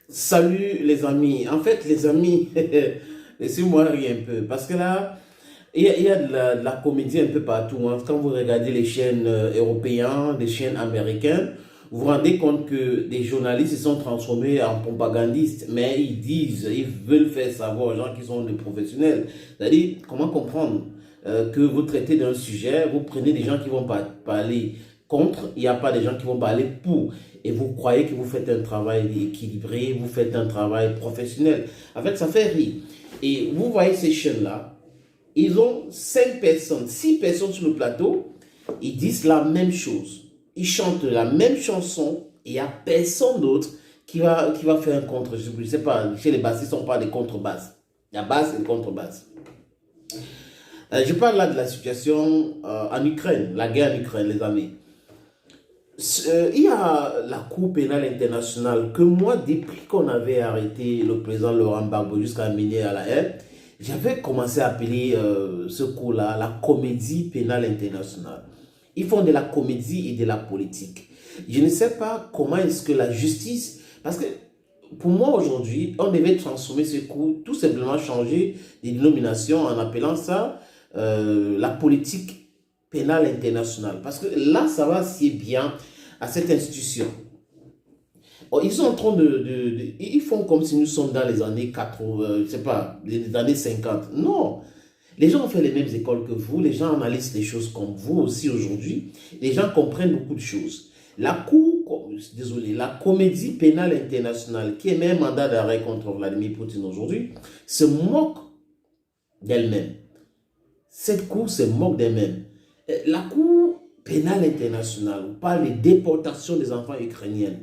Salut les amis. En fait, les amis, laissez-moi rire un peu. Parce que là, il y a de la comédie un peu partout, hein. Quand vous regardez les chaînes européennes, les chaînes américaines, vous vous rendez compte que des journalistes se sont transformés en propagandistes. Mais ils disent, ils veulent faire savoir aux gens qui sont des professionnels. C'est-à-dire, comment comprendre que vous traitez d'un sujet, vous prenez des gens qui vont parler contre, il n'y a pas des gens qui vont parler pour. Et vous croyez que vous faites un travail équilibré, vous faites un travail professionnel. En fait, ça fait rire. Et vous voyez ces chaînes-là, ils ont 5 personnes, 6 personnes sur le plateau, ils disent la même chose. Ils chantent la même chanson et il n'y a personne d'autre qui va faire un contre. Je ne sais pas, chez les bassistes, on parle de contrebasses. La basse et le contrebasse. Je parle là de la situation en Ukraine, la guerre en Ukraine, les amis. Il y a la Cour pénale internationale que moi, depuis qu'on avait arrêté le président Laurent Gbagbo jusqu'à mener à la haine, j'avais commencé à appeler ce cours-là la comédie pénale internationale. Ils font de la comédie et de la politique. Je ne sais pas comment est-ce que la justice... Parce que pour moi aujourd'hui, on devait transformer ce cours, tout simplement changer de dénomination en appelant ça la politique pénale internationale. Parce que là, ça va si bien à cette institution. Oh, ils sont en train ils font comme si nous sommes dans les années 80, je sais pas, les années 50. Non. Les gens ont fait les mêmes écoles que vous, les gens analysent les choses comme vous aussi aujourd'hui. Les gens comprennent beaucoup de choses. La Cour, désolé, la comédie pénale internationale, qui émet un mandat d'arrêt contre Vladimir Poutine aujourd'hui, se moque d'elle-même. Cette Cour se moque d'elle-même. La Cour pénale internationale parle de déportation des enfants ukrainiens.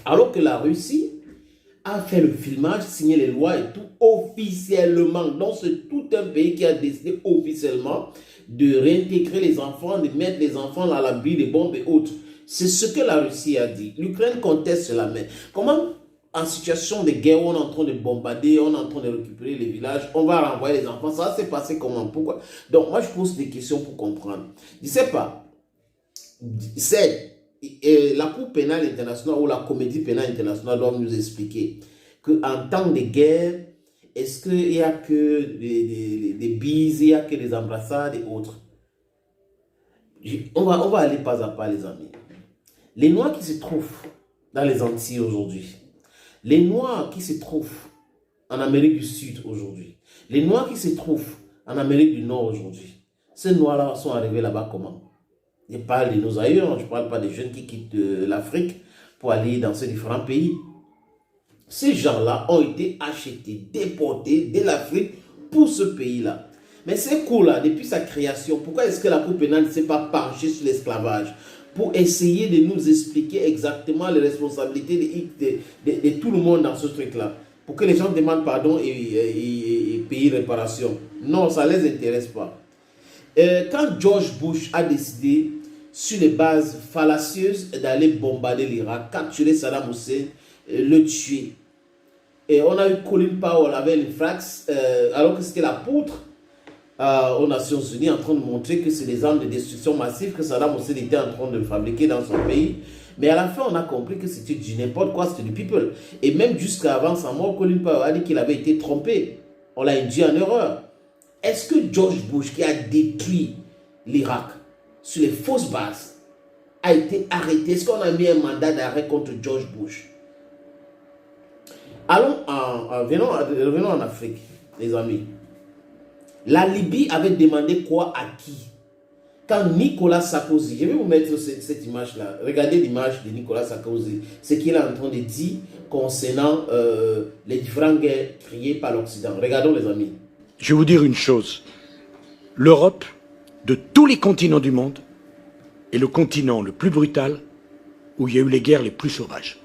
Alors que la Russie a fait le filmage, signé les lois et tout officiellement. Donc c'est tout un pays qui a décidé officiellement de réintégrer les enfants, de mettre les enfants à l'abri des bombes et autres. C'est ce que la Russie a dit. L'Ukraine conteste cela. Mais comment, en situation de guerre où on est en train de bombarder, on est en train de récupérer les villages, on va renvoyer les enfants? Ça s'est passé comment? Pourquoi? Donc moi je pose des questions pour comprendre. Je ne sais pas. C'est la Cour pénale internationale ou la comédie pénale internationale doit nous expliquer qu'en temps de guerre, est-ce qu'il n'y a que des bises, il n'y a que des embrassades et autres? On va aller pas à pas, les amis. Les Noirs qui se trouvent dans les Antilles aujourd'hui, les Noirs qui se trouvent en Amérique du Sud aujourd'hui, les Noirs qui se trouvent en Amérique du Nord aujourd'hui, ces Noirs-là sont arrivés là-bas comment? Je parle de nos ailleurs, je ne parle pas des jeunes qui quittent l'Afrique pour aller dans ces différents pays. Ces gens-là ont été achetés, déportés de l'Afrique pour ce pays-là. Mais ces cours-là, depuis sa création, pourquoi est-ce que la Cour pénale ne s'est pas penchée sur l'esclavage pour essayer de nous expliquer exactement les responsabilités de tout le monde dans ce truc-là, pour que les gens demandent pardon et payent réparation? Non, ça ne les intéresse pas. Quand George Bush a décidé, sur les bases fallacieuses, d'aller bombarder l'Irak, capturer Saddam Hussein, le tuer, et on a eu Colin Powell avec les Flax, alors que c'était l'apôtre aux Nations Unies, en train de montrer que c'est des armes de destruction massive que Saddam Hussein était en train de fabriquer dans son pays. Mais à la fin, on a compris que c'était du n'importe quoi, c'était du people. Et même jusqu'à avant sa mort, Colin Powell a dit qu'il avait été trompé. On l'a induit en erreur. Est-ce que George Bush, qui a détruit l'Irak sur les fausses bases, a été arrêté? Est-ce qu'on a mis un mandat d'arrêt contre George Bush? Revenons en Afrique, les amis. La Libye avait demandé quoi à qui? Quand Nicolas Sarkozy, je vais vous mettre cette image-là, regardez l'image de Nicolas Sarkozy, ce qu'il est en train de dire concernant les différentes guerres créées par l'Occident. Regardons, les amis. Je vais vous dire une chose. L'Europe, de tous les continents du monde, est le continent le plus brutal où il y a eu les guerres les plus sauvages.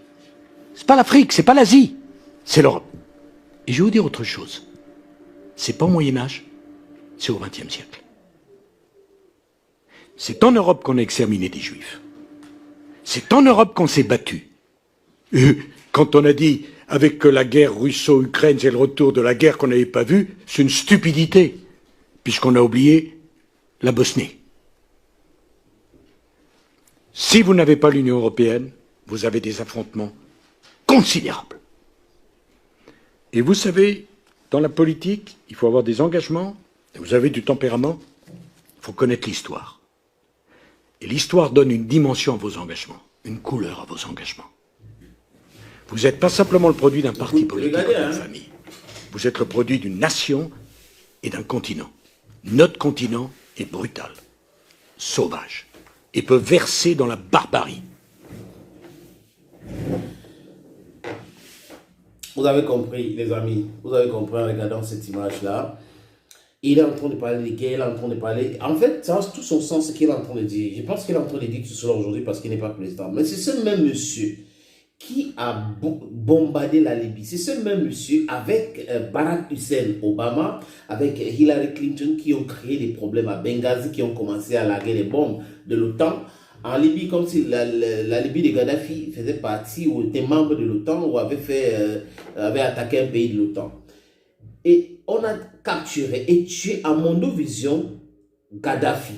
C'est pas l'Afrique, c'est pas l'Asie, c'est l'Europe. Et je vais vous dire autre chose. C'est pas au Moyen-Âge, c'est au XXe siècle. C'est en Europe qu'on a exterminé des Juifs. C'est en Europe qu'on s'est battu. Quand on a dit, avec la guerre russo-ukraine, c'est le retour de la guerre qu'on n'avait pas vue, c'est une stupidité, puisqu'on a oublié la Bosnie. Si vous n'avez pas l'Union européenne, vous avez des affrontements considérables. Et vous savez, dans la politique, il faut avoir des engagements, et vous avez du tempérament, il faut connaître l'histoire. Et l'histoire donne une dimension à vos engagements, une couleur à vos engagements. Vous n'êtes pas simplement le produit d'un parti politique ou d'une famille. Vous êtes le produit d'une nation et d'un continent. Notre continent est brutal, sauvage, et peut verser dans la barbarie. Vous avez compris, les amis, vous avez compris en regardant cette image-là. Il est en train de parler de guerre, il est en train de parler... En fait, ça a tout son sens ce qu'il est en train de dire. Je pense qu'il est en train de dire tout cela aujourd'hui parce qu'il n'est pas président. Mais c'est ce même monsieur qui a bombardé la Libye. C'est ce même monsieur avec Barack Hussein Obama, avec Hillary Clinton qui ont créé des problèmes à Benghazi, qui ont commencé à larguer les bombes de l'OTAN en Libye, comme si la Libye de Gaddafi faisait partie ou était membre de l'OTAN ou avait attaqué un pays de l'OTAN. Et on a capturé et tué à Mondovision Gaddafi.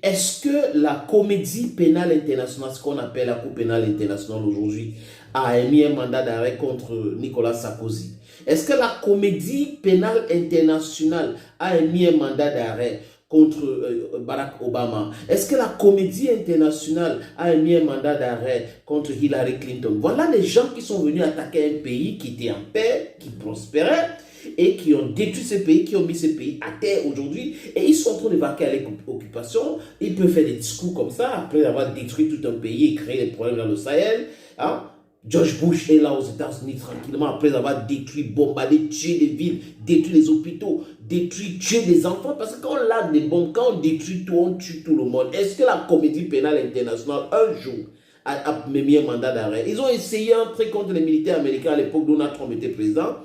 Est-ce que la comédie pénale internationale, ce qu'on appelle la Cour pénale internationale aujourd'hui, a émis un mandat d'arrêt contre Nicolas Sarkozy? Est-ce que la comédie pénale internationale a émis un mandat d'arrêt contre Barack Obama? Est-ce que la comédie internationale a émis un mandat d'arrêt contre Hillary Clinton? Voilà les gens qui sont venus attaquer un pays qui était en paix, qui prospérait, et qui ont détruit ce pays, qui ont mis ce pays à terre aujourd'hui, et ils sont en train de vaquer à l'occupation. Ils peuvent faire des discours comme ça, après avoir détruit tout un pays et créé des problèmes dans le Sahel. Hein? George Bush est là aux États-Unis tranquillement, après avoir détruit, bombardé, tué des villes, détruit les hôpitaux, détruit, tué des enfants, parce que quand on lance des bombes, quand on détruit tout, on tue tout le monde. Est-ce que la comédie pénale internationale, un jour, a mis un mandat d'arrêt? Ils ont essayé d'entrer contre les militaires américains à l'époque où Donald Trump était président.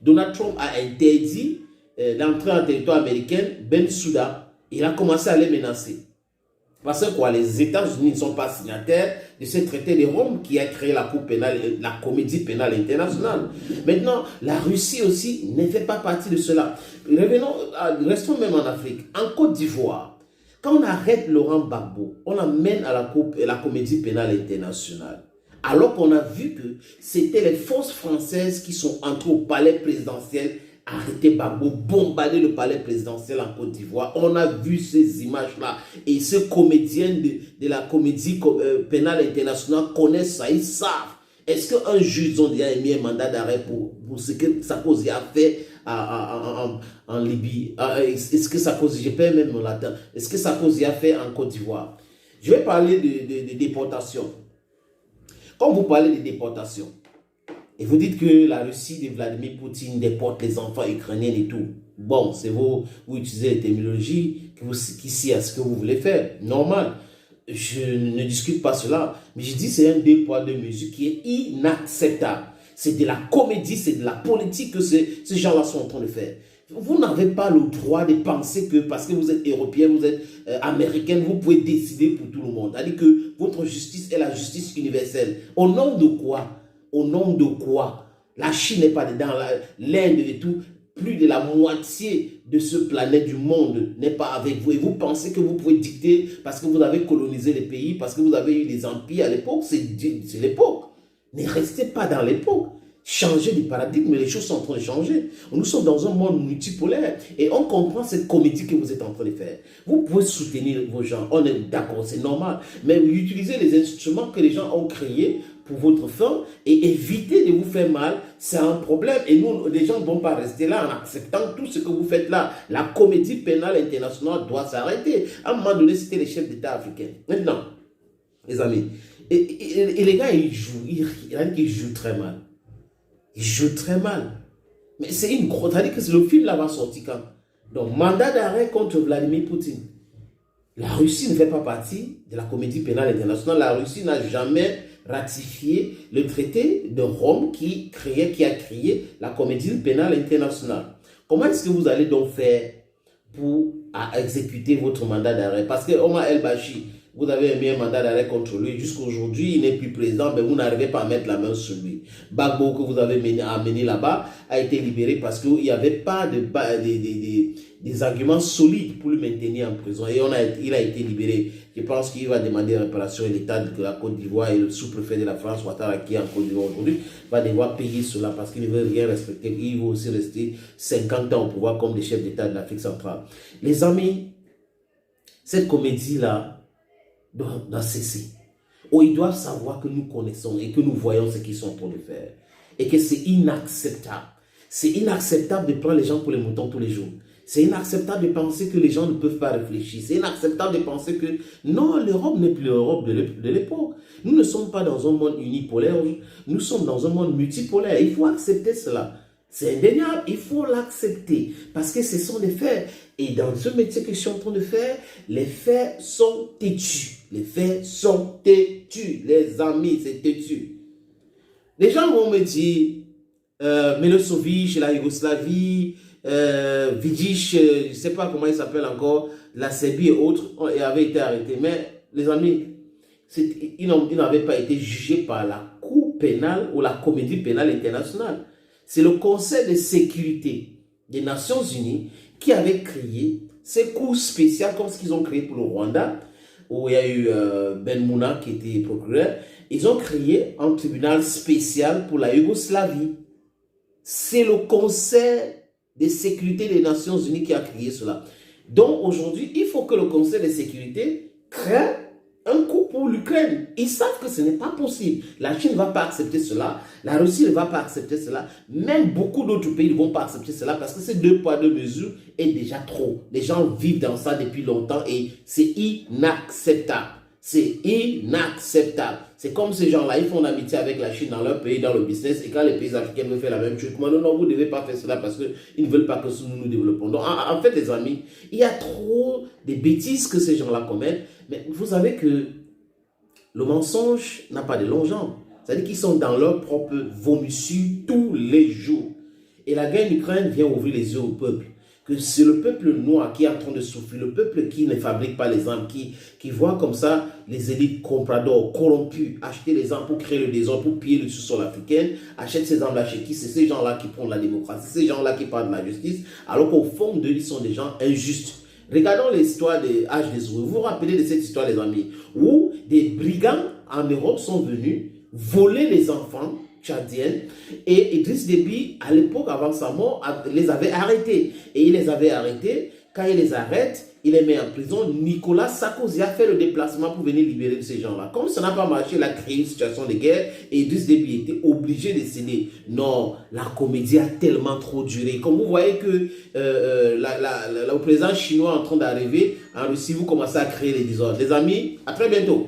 Donald Trump a interdit l'entrée en territoire américain, Bensouda. Il a commencé à les menacer. Parce que quoi, les États-Unis ne sont pas signataires de ce traité de Rome qui a créé la Cour pénale, la comédie pénale internationale. Maintenant, la Russie aussi ne fait pas partie de cela. Restons même en Afrique. En Côte d'Ivoire, quand on arrête Laurent Gbagbo, on l'amène à la comédie pénale internationale. Alors qu'on a vu que c'était les forces françaises qui sont entrées au palais présidentiel, arrêté Gbagbo, bombardé le palais présidentiel en Côte d'Ivoire. On a vu ces images-là. Et ces comédiens de la comédie pénale internationale connaissent ça, ils savent. Est-ce qu'un juge a déjà émis un mandat d'arrêt pour ce que Sarkozy a fait en Libye? Est-ce que Sarkozy, je perds même mon latin, est-ce que Sarkozy a fait en Côte d'Ivoire? Je vais parler de déportation. Quand vous parlez de déportation, et vous dites que la Russie de Vladimir Poutine déporte les enfants ukrainiens et tout, bon, c'est vous utilisez les terminologies qui s'y à ce que vous voulez faire, normal. Je ne discute pas cela, mais je dis c'est un deux poids, deux mesures qui est inacceptable. C'est de la comédie, c'est de la politique que ces gens-là sont en train de faire. Vous n'avez pas le droit de penser que parce que vous êtes européen, vous êtes américain, vous pouvez décider pour tout le monde. C'est-à-dire que votre justice est la justice universelle. Au nom de quoi? Au nom de quoi? La Chine n'est pas dedans, l'Inde et tout. Plus de la moitié de ce planète du monde n'est pas avec vous. Et vous pensez que vous pouvez dicter parce que vous avez colonisé les pays, parce que vous avez eu les empires à l'époque. C'est l'époque. Ne restez pas dans l'époque. Changez de paradigme, les choses sont en train de changer. Nous sommes dans un monde multipolaire et on comprend cette comédie que vous êtes en train de faire. Vous pouvez soutenir vos gens, on est d'accord, c'est normal. Mais utilisez les instruments que les gens ont créés pour votre fin et évitez de vous faire mal, c'est un problème. Et nous, les gens ne vont pas rester là en acceptant tout ce que vous faites là. La comédie pénale internationale doit s'arrêter. À un moment donné, c'était les chefs d'État africains. Maintenant, les amis, et les gars, ils jouent très mal. Il joue très mal. Mais c'est une grosse... C'est-à-dire que le film là va sortir quand? Donc, mandat d'arrêt contre Vladimir Poutine. La Russie ne fait pas partie de la comédie pénale internationale. La Russie n'a jamais ratifié le traité de Rome qui a créé la comédie pénale internationale. Comment est-ce que vous allez donc faire pour exécuter votre mandat d'arrêt? Parce que Omar El-Bashir, vous avez mis un mandat d'arrêt contre lui, jusqu'à aujourd'hui, il n'est plus président, mais vous n'arrivez pas à mettre la main sur lui. Gbagbo, que vous avez amené là-bas, a été libéré parce qu'il n'y avait pas des arguments solides pour le maintenir en prison. Et il a été libéré. Je pense qu'il va demander réparation et l'État de la Côte d'Ivoire et le sous-préfet de la France, Ouattara, qui est en Côte d'Ivoire aujourd'hui, va devoir payer cela parce qu'il ne veut rien respecter. Il veut aussi rester 50 ans au pouvoir comme les chefs d'État de l'Afrique centrale. Les amis, cette comédie-là doit cesser. Oh, ils doivent savoir que nous connaissons et que nous voyons ce qu'ils sont en train de faire. Et que c'est inacceptable. C'est inacceptable de prendre les gens pour les moutons tous les jours. C'est inacceptable de penser que les gens ne peuvent pas réfléchir. C'est inacceptable de penser que non, l'Europe n'est plus l'Europe de l'époque. Nous ne sommes pas dans un monde unipolaire. Nous sommes dans un monde multipolaire. Il faut accepter cela. C'est indéniable, il faut l'accepter parce que ce sont des faits. Et dans ce métier que je suis en train de faire, les faits sont têtus. Les faits sont têtus. Les amis, c'est têtu. Les gens vont me dire, Milosevic, la Yougoslavie, Vidic, je ne sais pas comment il s'appelle encore, la Serbie et autres, avaient été arrêtés. Mais les amis, ils n'avaient pas été jugés par la Cour pénale ou la Comédie pénale internationale. C'est le Conseil de sécurité des Nations Unies qui avait créé ces cours spéciales comme ce qu'ils ont créé pour le Rwanda, où il y a eu Ben Mouna qui était procureur. Ils ont créé un tribunal spécial pour la Yougoslavie. C'est le Conseil de sécurité des Nations Unies qui a créé cela. Donc aujourd'hui, il faut que le Conseil de sécurité crée un coup pour l'Ukraine. Ils savent que ce n'est pas possible. La Chine ne va pas accepter cela. La Russie ne va pas accepter cela. Même beaucoup d'autres pays ne vont pas accepter cela parce que ces 2 poids 2 mesures est déjà trop. Les gens vivent dans ça depuis longtemps et c'est inacceptable. C'est inacceptable. C'est comme ces gens-là, ils font l'amitié avec la Chine dans leur pays, dans le business, et quand les pays africains veulent faire la même chose, non, vous ne devez pas faire cela parce qu'ils ne veulent pas que nous nous développons. Donc, en fait, les amis, il y a trop de bêtises que ces gens-là commettent, mais vous savez que le mensonge n'a pas de longues jambes. C'est-à-dire qu'ils sont dans leur propre vomissure tous les jours. Et la guerre en Ukraine vient ouvrir les yeux au peuple. Que c'est le peuple noir qui est en train de souffrir, le peuple qui ne fabrique pas les armes, qui voit comme ça les élites compradors corrompus acheter les armes pour créer le désordre, pour piller le sous-sol africain, achètent ces armes-là chez qui? C'est ces gens-là qui prennent la démocratie, ces gens-là qui parlent de la justice, alors qu'au fond d'eux, ils sont des gens injustes. Regardons l'histoire des H des Vous vous rappelez de cette histoire, les amis, où des brigands en Europe sont venus voler les enfants tchadiennes et Idriss Déby, à l'époque, avant sa mort, les avait arrêtés. Et il les avait arrêtés. Quand il les arrête, il les met en prison. Nicolas Sarkozy a fait le déplacement pour venir libérer ces gens-là. Comme ça n'a pas marché, il a créé une situation de guerre et Idriss Déby était obligé de céder. Non, la comédie a tellement trop duré. Comme vous voyez que le président chinois est en train d'arriver en Russie, vous commencez à créer les désordres. Les amis, à très bientôt.